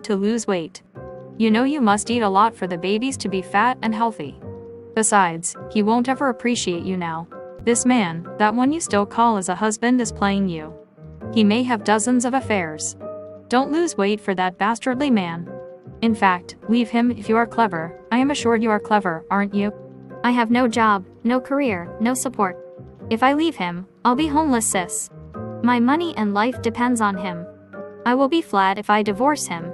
to lose weight. You know you must eat a lot for the babies to be fat and healthy. Besides, he won't ever appreciate you now. This man, that one you still call as a husband, is playing you. He may have dozens of affairs. Don't lose weight for that bastardly man. In fact, leave him if you are clever. I am assured you are clever, aren't you? I have no job, no career, no support. If I leave him, I'll be homeless, sis. My money and life depends on him. I will be flat if I divorce him.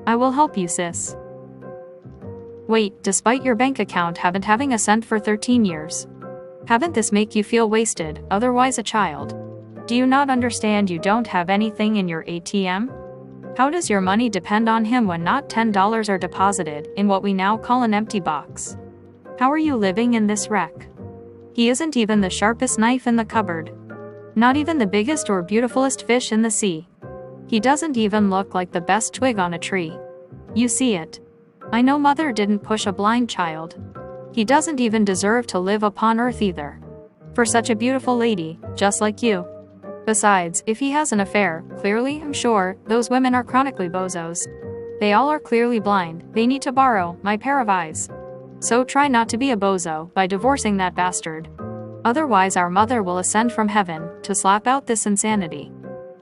I will help you, sis. Wait, despite your bank account haven't having a cent for 13 years. Haven't this make you feel wasted, otherwise a child? Do you not understand you don't have anything in your ATM? How does your money depend on him when not $10 are deposited in what we now call an empty box? How are you living in this wreck? He isn't even the sharpest knife in the cupboard. Not even the biggest or beautifulest fish in the sea. He doesn't even look like the best twig on a tree. You see it. I know mother didn't push a blind child. He doesn't even deserve to live upon earth either. For such a beautiful lady, just like you. Besides, if he has an affair, clearly, I'm sure, those women are chronically bozos. They all are clearly blind, they need to borrow my pair of eyes. So try not to be a bozo by divorcing that bastard. Otherwise our mother will ascend from heaven to slap out this insanity.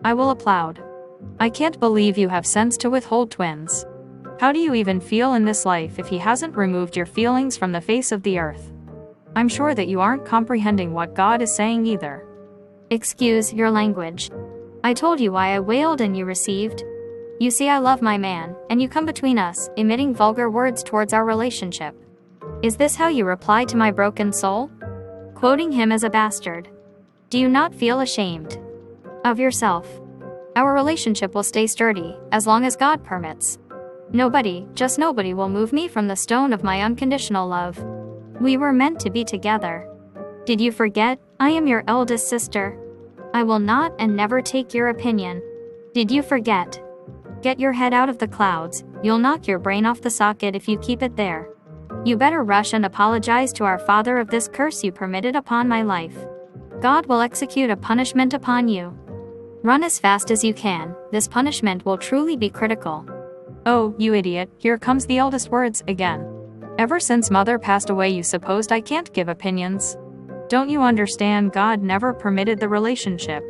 I will applaud. I can't believe you have sense to withhold twins. How do you even feel in this life if he hasn't removed your feelings from the face of the earth? I'm sure that you aren't comprehending what God is saying either. Excuse your language. I told you why I wailed and you received. You see, I love my man, and you come between us, emitting vulgar words towards our relationship. Is this how you reply to my broken soul? Quoting him as a bastard. Do you not feel ashamed of yourself? Our relationship will stay sturdy, as long as God permits. Nobody, just nobody, will move me from the stone of my unconditional love. We were meant to be together. Did you forget? I am your eldest sister. I will not and never take your opinion. Did you forget? Get your head out of the clouds, you'll knock your brain off the socket if you keep it there. You better rush and apologize to our Father of this curse you permitted upon my life. God will execute a punishment upon you. Run as fast as you can, this punishment will truly be critical. Oh, you idiot, here comes the eldest words again. Ever since mother passed away you supposed I can't give opinions? Don't you understand God never permitted the relationship?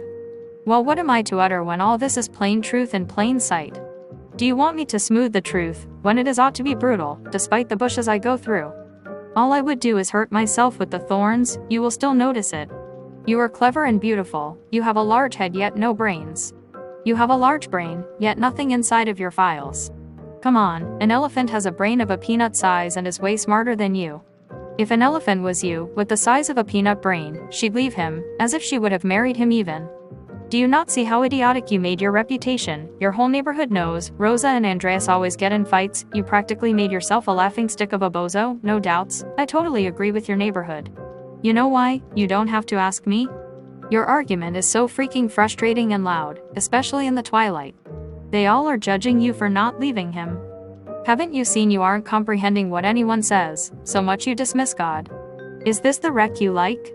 Well, what am I to utter when all this is plain truth in plain sight? Do you want me to smooth the truth, when it is ought to be brutal, despite the bushes I go through? All I would do is hurt myself with the thorns, you will still notice it. You are clever and beautiful, you have a large head yet no brains. You have a large brain, yet nothing inside of your files. Come on, an elephant has a brain of a peanut size and is way smarter than you. If an elephant was you, with the size of a peanut brain, she'd leave him, as if she would have married him even. Do you not see how idiotic you made your reputation? Your whole neighborhood knows, Rosa and Andreas always get in fights, you practically made yourself a laughingstick of a bozo, no doubts. I totally agree with your neighborhood. You know why? You don't have to ask me. Your argument is so freaking frustrating and loud, especially in the twilight. They all are judging you for not leaving him. Haven't you seen you aren't comprehending what anyone says, so much you dismiss God? Is this the wreck you like?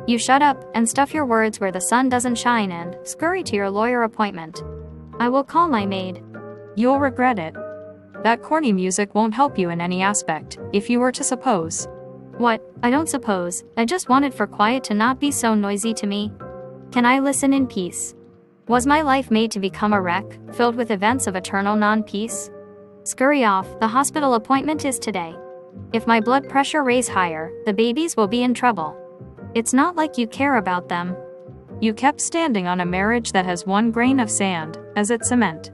You shut up, and stuff your words where the sun doesn't shine and scurry to your lawyer appointment. I will call my maid. You'll regret it. That corny music won't help you in any aspect, if you were to suppose. What? I don't suppose, I just wanted for quiet to not be so noisy to me. Can I listen in peace? Was my life made to become a wreck, filled with events of eternal non-peace? Scurry off, the hospital appointment is today. If my blood pressure raise higher, the babies will be in trouble. It's not like you care about them. You kept standing on a marriage that has 1 grain of sand, as its cement.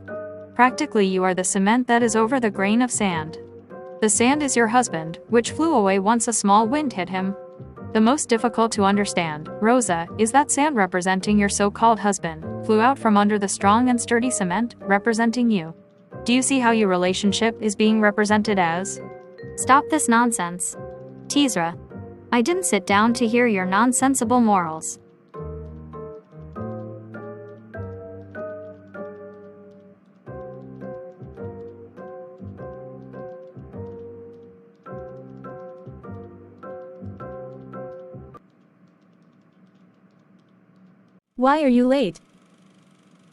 Practically you are the cement that is over the grain of sand. The sand is your husband, which flew away once a small wind hit him. The most difficult to understand, Rosa, is that sand representing your so-called husband, flew out from under the strong and sturdy cement, representing you. Do you see how your relationship is being represented as? Stop this nonsense. Tizra. I didn't sit down to hear your nonsensible morals. Why are you late?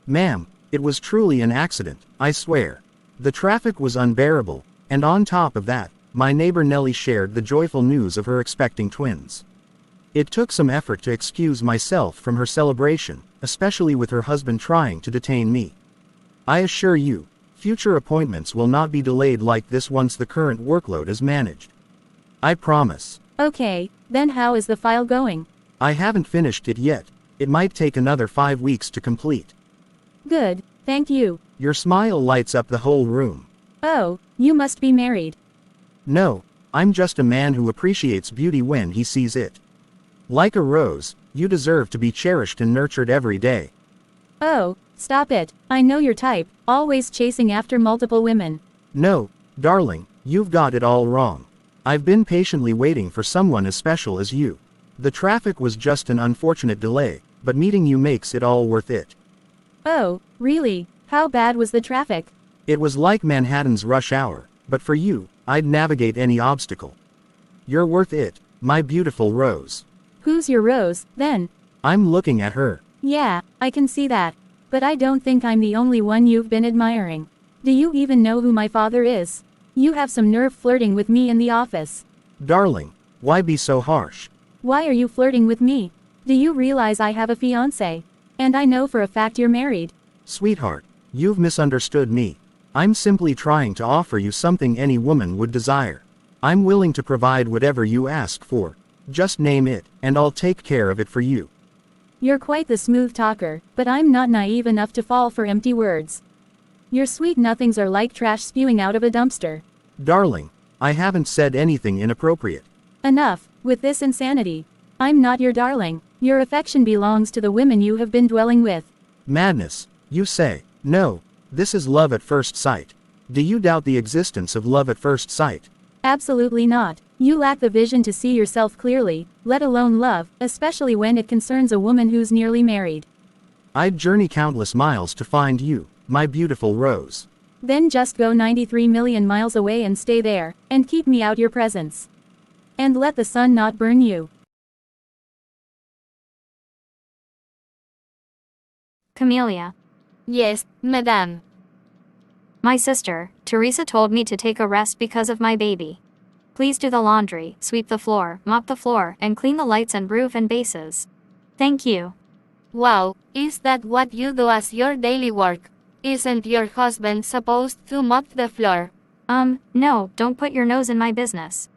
Ma'am, it was truly an accident, I swear. The traffic was unbearable, and on top of that, my neighbor Nellie shared the joyful news of her expecting twins. It took some effort to excuse myself from her celebration, especially with her husband trying to detain me. I assure you, future appointments will not be delayed like this once the current workload is managed. I promise. Okay, then how is the file going? I haven't finished it yet. It might take another 5 weeks to complete. Good, thank you. Your smile lights up the whole room. Oh, you must be married. No, I'm just a man who appreciates beauty when he sees it. Like a rose, you deserve to be cherished and nurtured every day. Oh, stop it. I know your type, always chasing after multiple women. No, darling, you've got it all wrong. I've been patiently waiting for someone as special as you. The traffic was just an unfortunate delay, but meeting you makes it all worth it. Oh, really? How bad was the traffic? It was like Manhattan's rush hour, but for you, I'd navigate any obstacle. You're worth it, my beautiful Rose. Who's your Rose, then? I'm looking at her. Yeah, I can see that. But I don't think I'm the only one you've been admiring. Do you even know who my father is? You have some nerve flirting with me in the office. Darling, why be so harsh? Why are you flirting with me? Do you realize I have a fiancé? And I know for a fact you're married. Sweetheart, you've misunderstood me. I'm simply trying to offer you something any woman would desire. I'm willing to provide whatever you ask for. Just name it, and I'll take care of it for you. You're quite the smooth talker, but I'm not naive enough to fall for empty words. Your sweet nothings are like trash spewing out of a dumpster. Darling, I haven't said anything inappropriate. Enough with this insanity. I'm not your darling. Your affection belongs to the women you have been dwelling with. Madness, you say. No, this is love at first sight. Do you doubt the existence of love at first sight? Absolutely not. You lack the vision to see yourself clearly, let alone love, especially when it concerns a woman who's nearly married. I'd journey countless miles to find you, my beautiful Rose. Then just go 93 million miles away and stay there, and keep me out your presence. And let the sun not burn you. Camellia. Yes, madame. My sister, Teresa told me to take a rest because of my baby. Please do the laundry, sweep the floor, mop the floor, and clean the lights and roof and bases. Thank you. Wow, is that what you do as your daily work? Isn't your husband supposed to mop the floor? No, don't put your nose in my business.